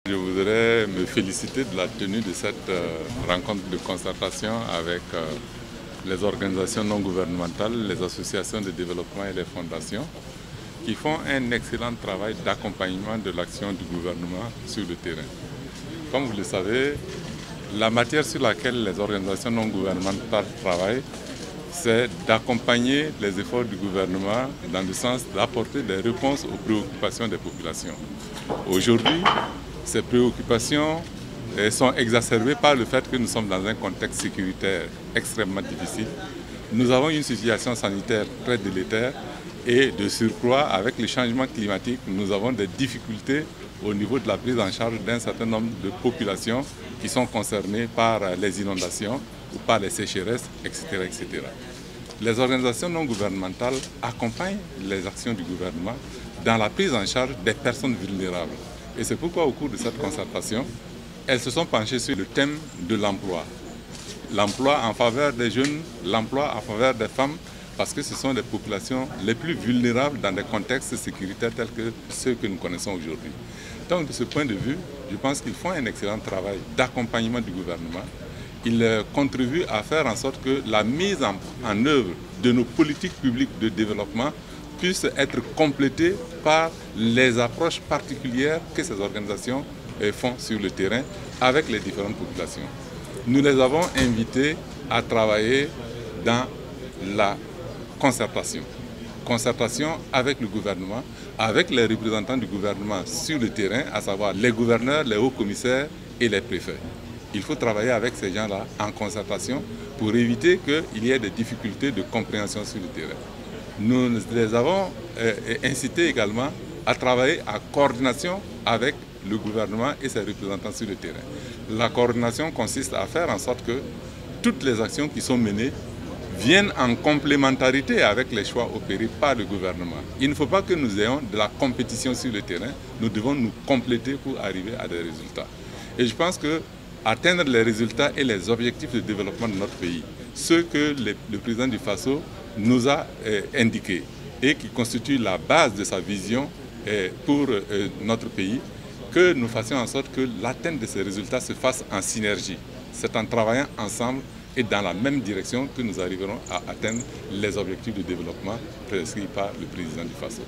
Je voudrais me féliciter de la tenue de cette rencontre de concertation avec les organisations non gouvernementales, les associations de développement et les fondations qui font un excellent travail d'accompagnement de l'action du gouvernement sur le terrain. Comme vous le savez, la matière sur laquelle les organisations non gouvernementales travaillent, c'est d'accompagner les efforts du gouvernement dans le sens d'apporter des réponses aux préoccupations des populations. Aujourd'hui, ces préoccupations sont exacerbées par le fait que nous sommes dans un contexte sécuritaire extrêmement difficile. Nous avons une situation sanitaire très délétère et de surcroît, avec les changements climatiques, nous avons des difficultés au niveau de la prise en charge d'un certain nombre de populations qui sont concernées par les inondations ou par les sécheresses, etc., etc. Les organisations non gouvernementales accompagnent les actions du gouvernement dans la prise en charge des personnes vulnérables. Et c'est pourquoi au cours de cette concertation, elles se sont penchées sur le thème de l'emploi. L'emploi en faveur des jeunes, l'emploi en faveur des femmes, parce que ce sont les populations les plus vulnérables dans des contextes sécuritaires tels que ceux que nous connaissons aujourd'hui. Donc de ce point de vue, je pense qu'ils font un excellent travail d'accompagnement du gouvernement. Ils contribuent à faire en sorte que la mise en œuvre de nos politiques publiques de développement puisse être complétée par les approches particulières que ces organisations font sur le terrain avec les différentes populations. Nous les avons invités à travailler dans la concertation. Concertation avec le gouvernement, avec les représentants du gouvernement sur le terrain, à savoir les gouverneurs, les hauts commissaires et les préfets. Il faut travailler avec ces gens-là en concertation pour éviter qu'il y ait des difficultés de compréhension sur le terrain. Nous les avons incités également à travailler en coordination avec le gouvernement et ses représentants sur le terrain. La coordination consiste à faire en sorte que toutes les actions qui sont menées viennent en complémentarité avec les choix opérés par le gouvernement. Il ne faut pas que nous ayons de la compétition sur le terrain, nous devons nous compléter pour arriver à des résultats. Et je pense que atteindre les résultats et les objectifs de développement de notre pays, ceux que le président du FASO nous a indiqués et qui constituent la base de sa vision pour notre pays, que nous fassions en sorte que l'atteinte de ces résultats se fasse en synergie. C'est en travaillant ensemble et dans la même direction que nous arriverons à atteindre les objectifs de développement prescrits par le président du FASO.